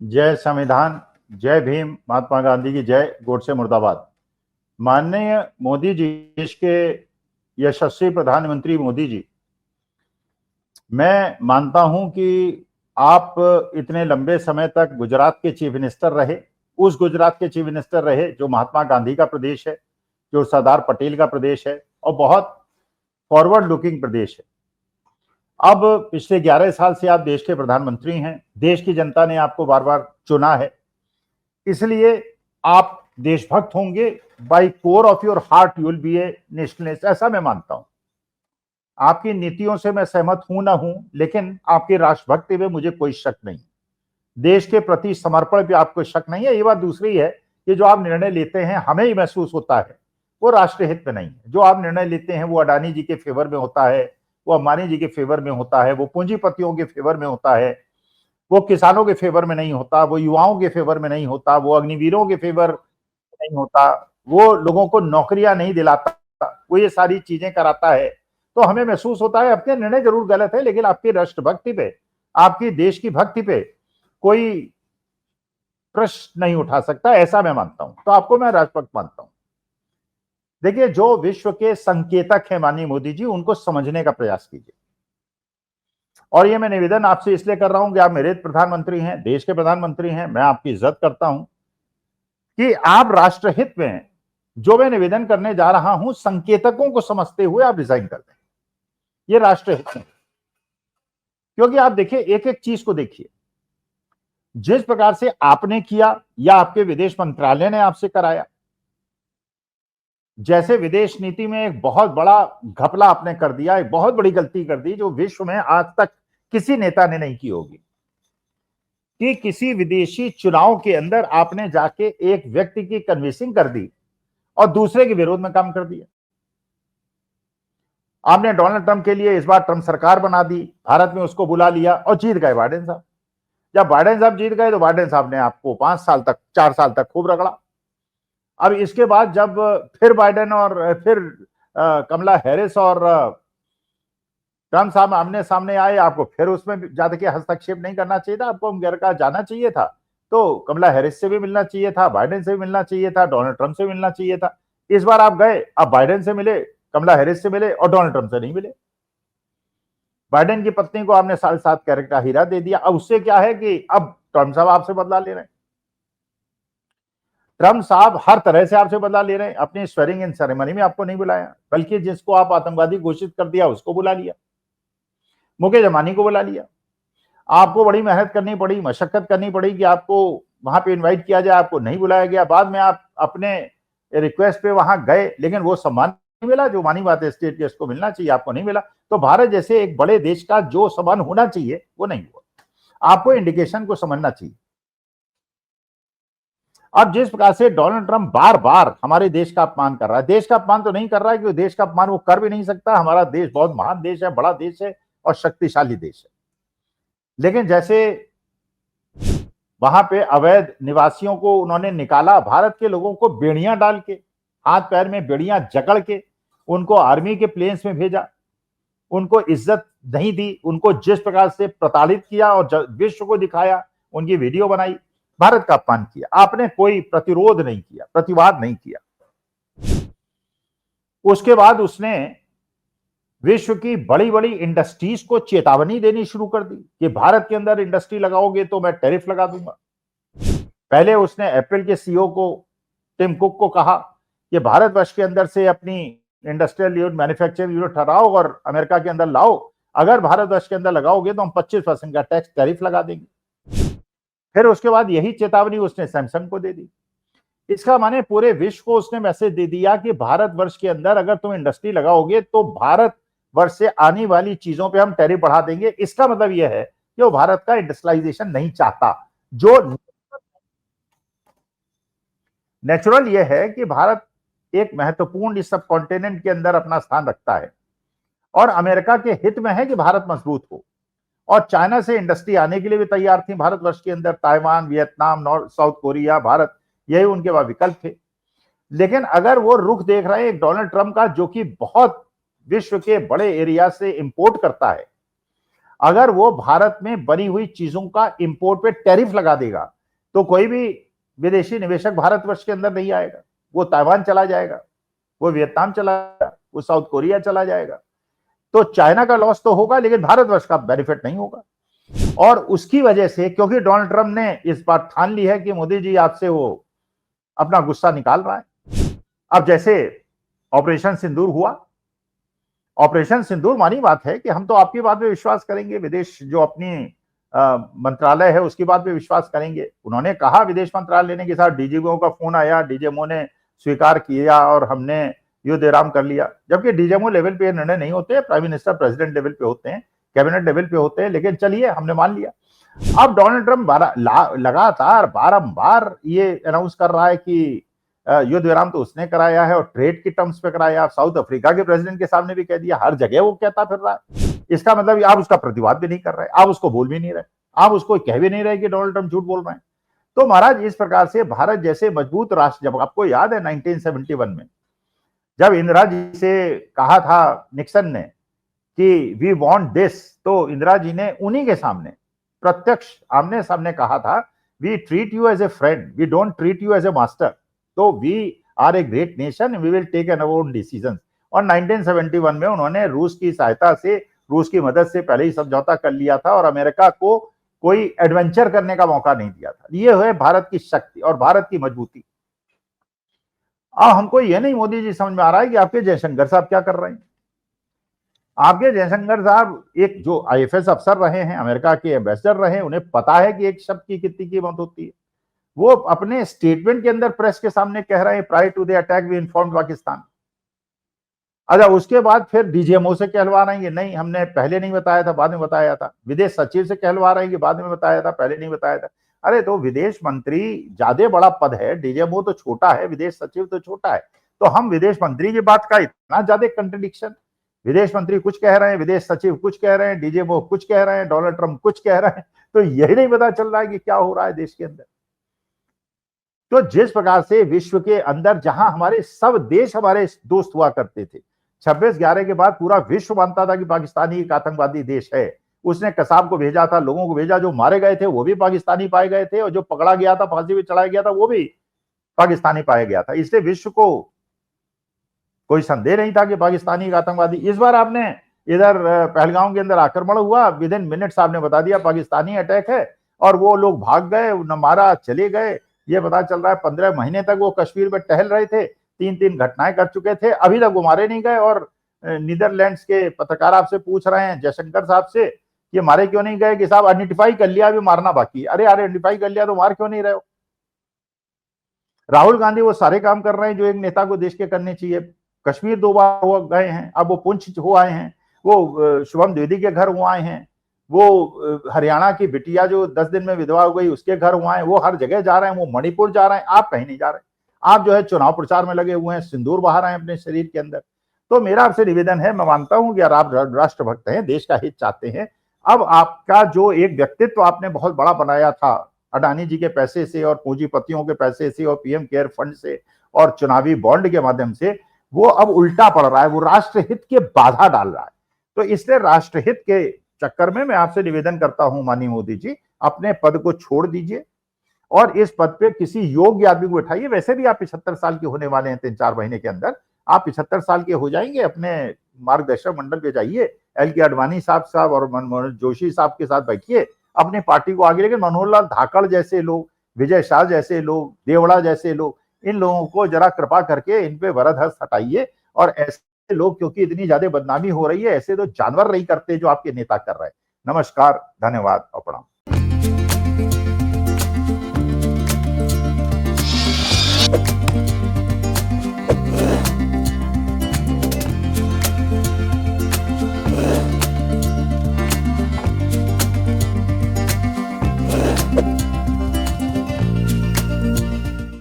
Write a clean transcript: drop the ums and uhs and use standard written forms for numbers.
जय संविधान, जय भीम, महात्मा गांधी की जय, गोडसे मुर्दाबाद। माननीय मोदी जी, देश के यशस्वी प्रधानमंत्री मोदी जी, मैं मानता हूं कि आप इतने लंबे समय तक गुजरात के चीफ मिनिस्टर रहे, उस गुजरात के चीफ मिनिस्टर रहे जो महात्मा गांधी का प्रदेश है, जो सरदार पटेल का प्रदेश है और बहुत फॉरवर्ड लुकिंग प्रदेश है। अब पिछले 11 साल से आप देश के प्रधानमंत्री हैं, देश की जनता ने आपको बार बार चुना है, इसलिए आप देशभक्त होंगे। By core of your heart you will be A nationalist, ऐसा मैं मानता हूं। आपकी नीतियों से मैं सहमत हूं ना हूं, लेकिन आपकी राष्ट्रभक्ति में मुझे कोई शक नहीं। देश के प्रति समर्पण पे आपको शक नहीं है। ये बात दूसरी है कि जो आप निर्णय लेते हैं हमें ही महसूस होता है वो राष्ट्रहित में नहीं है। जो आप निर्णय लेते हैं वो अडानी जी के फेवर में होता है, वो अंबानी जी के फेवर में होता है, वो पूंजीपतियों के फेवर में होता है, वो किसानों के फेवर में नहीं होता, वो युवाओं के फेवर में नहीं होता, वो अग्निवीरों के फेवर में नहीं होता, वो लोगों को नौकरियां नहीं दिलाता, वो ये सारी चीजें कराता है। तो हमें महसूस होता है आपके निर्णय जरूर गलत है, लेकिन आपकी राष्ट्रभक्ति पे, आपकी देश की भक्ति पे कोई प्रश्न नहीं उठा सकता, ऐसा मैं मानता हूं। तो आपको मैं राष्ट्रभक्त मानता हूं। देखिए, जो विश्व के संकेतक हैं माननीय मोदी जी, उनको समझने का प्रयास कीजिए। और ये मैं निवेदन आपसे इसलिए कर रहा हूं कि आप मेरे प्रधानमंत्री हैं, देश के प्रधानमंत्री हैं, मैं आपकी इज्जत करता हूं कि आप राष्ट्रहित में जो मैं निवेदन करने जा रहा हूं, संकेतकों को समझते हुए आप रिजाइन कर दें। ये राष्ट्रहित में, क्योंकि आप देखिए, एक एक चीज को देखिए, जिस प्रकार से आपने किया या आपके विदेश मंत्रालय ने आपसे कराया, जैसे विदेश नीति में एक बहुत बड़ा घपला आपने कर दिया, एक बहुत बड़ी गलती कर दी जो विश्व में आज तक किसी नेता ने नहीं की होगी, कि किसी विदेशी चुनाव के अंदर आपने जाके एक व्यक्ति की कन्विंसिंग कर दी और दूसरे के विरोध में काम कर दिया। आपने डोनाल्ड ट्रंप के लिए इस बार ट्रंप सरकार बना दी, भारत में उसको बुला लिया और जीत गए बाइडेन साहब। जब बाइडेन साहब जीत गए तो बाइडेन साहब ने आपको 5 साल तक, 4 साल तक खूब रगड़ा। अब इसके बाद जब फिर बाइडेन और फिर कमला हैरिस और ट्रंप साहब आमने सामने आए, आपको फिर उसमें ज्यादा के हस्तक्षेप नहीं करना चाहिए था, आपको अमेरिका जाना चाहिए था। तो कमला हैरिस से भी मिलना चाहिए था, बाइडेन से भी मिलना चाहिए था, डोनाल्ड ट्रंप से मिलना चाहिए था। इस बार आप गए, अब बाइडेन से मिले, कमला हैरिस से मिले और डोनाल्ड ट्रंप से नहीं मिले। बाइडेन की पत्नी को आपने 7.5 कैरेट का हीरा दे दिया। अब उससे क्या है कि अब ट्रंप साहब आपसे बदला ले रहे हैं। ट्रंप साहब हर तरह से आपसे बदला ले रहे हैं। अपनी स्वेरिंग इन सेरेमनी में आपको नहीं बुलाया, बल्कि जिसको आप आतंकवादी घोषित कर दिया उसको बुला लिया, मुकेश अंबानी को बुला लिया। आपको बड़ी मेहनत करनी पड़ी, मशक्कत करनी पड़ी कि आपको वहां पे इनवाइट किया जाए, आपको नहीं बुलाया गया। बाद में आप अपने रिक्वेस्ट पे वहां गए, लेकिन वो सम्मान नहीं मिला जो मानी बात है, स्टेट गेस्ट को मिलना चाहिए, आपको नहीं मिला। तो भारत जैसे एक बड़े देश का जो सम्मान होना चाहिए वो नहीं हुआ। आपको इंडिकेशन को समझना चाहिए। अब जिस प्रकार से डोनाल्ड ट्रंप बार बार हमारे देश का अपमान कर रहा है, देश का अपमान तो नहीं कर रहा है, क्योंकि देश का अपमान वो कर भी नहीं सकता। हमारा देश बहुत महान देश है, बड़ा देश है और शक्तिशाली देश है। लेकिन जैसे वहां पे अवैध निवासियों को उन्होंने निकाला, भारत के लोगों को बेड़ियां डाल के, हाथ पैर में बेड़ियां जकड़ के उनको आर्मी के प्लेन्स में भेजा, उनको इज्जत नहीं दी, उनको जिस प्रकार से प्रताड़ित किया और विश्व को दिखाया, उनकी वीडियो बनाई, भारत का अपमान किया। आपने कोई प्रतिरोध नहीं किया, प्रतिवाद नहीं किया। उसके बाद उसने विश्व की बड़ी बड़ी इंडस्ट्रीज को चेतावनी देनी शुरू कर दी कि भारत के अंदर इंडस्ट्री लगाओगे तो मैं टैरिफ लगा दूंगा। पहले उसने एप्पल के सीईओ को, टिम कुक को कहा कि भारतवर्ष के अंदर से अपनी इंडस्ट्रियल यूनिट, मैन्युफैक्चरिंग यूनिट हटाओ और अमेरिका के अंदर लाओ। अगर भारतवर्ष के अंदर लगाओगे तो हम 25% का टैक्स टैरिफ लगा देंगे। फिर उसके बाद यही चेतावनी उसने सैमसंग को दे दी। इसका माने पूरे विश्व को उसने मैसेज दे दिया कि भारतवर्ष के अंदर अगर तुम इंडस्ट्री लगाओगे तो भारतवर्ष से आने वाली चीजों पे हम टैरिफ बढ़ा देंगे। इसका मतलब यह है कि वो भारत का इंडस्ट्रियलाइजेशन नहीं चाहता। जो नेचुरल यह है कि भारत एक महत्वपूर्ण इस सब कॉन्टिनेंट के अंदर अपना स्थान रखता है और अमेरिका के हित में है कि भारत मजबूत हो। और चाइना से इंडस्ट्री आने के लिए भी तैयार थी भारतवर्ष के अंदर, Taiwan, Vietnam, north south Korea, Bharat, यही उनके पास विकल्प थे। लेकिन अगर वो रुख देख रहे हैं डोनाल्ड ट्रंप का, जो कि बहुत विश्व के बड़े एरिया से इंपोर्ट करता है, अगर वो भारत में बनी हुई चीजों का इंपोर्ट पे टैरिफ लगा देगा तो कोई भी विदेशी निवेशक भारतवर्ष के अंदर नहीं आएगा। वो ताइवान चला जाएगा, वो वियतनाम चला जाएगा, वो साउथ कोरिया चला जाएगा। तो चाइना का लॉस तो होगा लेकिन भारतवर्ष का बेनिफिट नहीं होगा। और उसकी वजह से, क्योंकि डोनाल्ड ट्रंप ने इस बार ठान ली है कि मोदी जी आपसे वो अपना गुस्सा निकाल रहा है। अब जैसे ऑपरेशन सिंदूर हुआ, ऑपरेशन सिंदूर मानी बात है कि हम तो आपकी बात पे विश्वास करेंगे, विदेश जो अपनी मंत्रालय है उसकी बात पे विश्वास करेंगे। उन्होंने कहा, विदेश मंत्रालय ने के साथ डीजीएमओ का फोन आया, डीजीएमओ ने स्वीकार किया और हमने युद्ध विराम कर लिया। जबकि डीजीएमओ लेवल पे निर्णय नहीं होते, प्राइम मिनिस्टर प्रेसिडेंट लेवल पे होते हैं, कैबिनेट लेवल पे होते हैं। लेकिन चलिए, हमने मान लिया। अब डोनाल्ड ट्रंप लगातार बारंबार ये अनाउंस कर रहा है कि युद्ध विराम तो उसने कराया है और ट्रेड की टर्म्स पे कराया। साउथ अफ्रीका के प्रेसिडेंट के सामने भी कह दिया, हर जगह वो कहता फिर रहा है। इसका मतलब आप उसका प्रतिवाद भी नहीं कर रहे, आप उसको बोल भी नहीं रहे, आप उसको कह भी नहीं रहे कि डोनाल्ड ट्रंप झूठ बोल रहे हैं। तो महाराज, इस प्रकार से भारत जैसे मजबूत राष्ट्र, जब आपको याद है 1971 में जब इंदिरा जी से कहा था निक्सन ने कि वी वांट दिस, तो इंदिरा जी ने उन्हीं के सामने प्रत्यक्ष आमने सामने कहा था, we treat you as a friend, we don't treat you as a master. तो we are a great nation, we will take an own decision. और 1971 में उन्होंने रूस की सहायता से, रूस की मदद से पहले ही समझौता कर लिया था और अमेरिका को कोई एडवेंचर करने का मौका नहीं दिया था। ये है भारत की शक्ति और भारत की मजबूती। अब हमको ये नहीं मोदी जी समझ में आ रहा है कि आपके जयशंकर साहब क्या कर रहे हैं। आपके जयशंकर साहब एक जो आईएफएस अफसर रहे हैं, अमेरिका के एम्बेसडर रहे हैं, उन्हें पता है कि एक शब्द की कितनी कीमत होती है। वो अपने स्टेटमेंट के अंदर प्रेस के सामने कह रहे हैं, prior to the attack we informed Pakistan. अच्छा, उसके बाद फिर डीजीएमओ से कहलवा रहे हैं कि नहीं, हमने पहले नहीं बताया था, बाद में बताया था। विदेश सचिव से कहलवा रहे हैं कि बाद में बताया था, पहले नहीं बताया था। अरे, तो विदेश मंत्री ज्यादा बड़ा पद है, डीजीएमओ तो छोटा है, विदेश सचिव तो छोटा है। तो हम विदेश मंत्री की बात का इतना ज्यादा कंट्रडिक्शन, विदेश मंत्री कुछ कह रहे हैं, विदेश सचिव कुछ कह रहे हैं, डीजीएमओ कुछ कह रहे हैं, डोनाल्ड ट्रंप कुछ कह रहे हैं। तो यही नहीं पता चल रहा है कि क्या हो रहा है देश के अंदर। तो जिस प्रकार से विश्व के अंदर, जहां हमारे सब देश हमारे दोस्त हुआ करते थे, 26/11 के बाद पूरा विश्व मानता था कि पाकिस्तानी एक आतंकवादी देश है। उसने कसाब को भेजा था, लोगों को भेजा, जो मारे गए थे वो भी पाकिस्तानी पाए गए थे और जो पकड़ा गया था, फांसी पे चढ़ाया गया था, वो भी पाकिस्तानी पाया गया था। इसलिए विश्व को कोई संदेह नहीं था कि पाकिस्तानी एक आतंकवादी। इस बार आपने इधर पहलगाम के अंदर आक्रमण हुआ, विद इन मिनट्स आपने बता दिया पाकिस्तानी अटैक है और वो लोग भाग गए, न मारा, चले गए। ये पता चल रहा है 15 महीने तक वो कश्मीर में टहल रहे थे, 3-3 घटनाएं कर चुके थे, अभी तक वो मारे नहीं गए। और नीदरलैंड्स के पत्रकार आपसे पूछ रहे हैं, जयशंकर साहब से, ये मारे क्यों नहीं गए? कि साहब आइडेंटिफाई कर लिया, अभी मारना बाकी है। अरे आइडेंटिफाई कर लिया तो मार क्यों नहीं रहे हो? राहुल गांधी वो सारे काम कर रहे हैं जो एक नेता को देश के करने चाहिए। कश्मीर 2 बार हो गए हैं, अब वो पुंछ हो आए हैं, वो शुभम द्विवेदी के घर हुआ आए हैं, वो हरियाणा की बिटिया जो 10 दिन में विधवा हो गई उसके घर हुआ है, वो हर जगह जा रहे हैं, वो मणिपुर जा रहे हैं। आप कहीं नहीं जा रहे, आप जो है चुनाव प्रचार में लगे हुए हैं, सिंदूर बहा रहे हैं अपने शरीर के अंदर। तो मेरा आपसे निवेदन है, मैं मानता हूं कि यार आप राष्ट्रभक्त हैं, देश का हित चाहते हैं। अब आपका जो एक व्यक्तित्व आपने बहुत बड़ा बनाया था अडानी जी के पैसे से और पूंजीपतियों के पैसे से और पीएम केयर फंड से और चुनावी बॉन्ड के माध्यम से, वो अब उल्टा पड़ रहा है, वो राष्ट्रहित के बाधा डाल रहा है। तो इसलिए राष्ट्रहित के चक्कर में मैं आपसे निवेदन करता हूं माननीय मोदी जी, अपने पद को छोड़ दीजिए और इस पद पे किसी योग्य आदमी को बैठाइए। वैसे भी आप 75 साल के होने वाले हैं, 3-4 महीने के अंदर आप 75 साल के हो जाएंगे। अपने मार्गदर्शक मंडल पे जाइए, एल.के. आडवाणी साहब और मनमोहन जोशी साहब के साथ बैठिए, अपनी पार्टी को आगे। लेकिन मनोहर लाल धाकड़ जैसे लोग, विजय शाह जैसे लोग, देवड़ा जैसे लोग, इन लोगों को जरा कृपा करके इन पे वरद हस्त हटाइए। और ऐसे लोग, क्योंकि इतनी ज्यादा बदनामी हो रही है, ऐसे तो जानवर नहीं करते जो आपके नेता कर रहे हैं। नमस्कार, धन्यवाद और प्रणाम।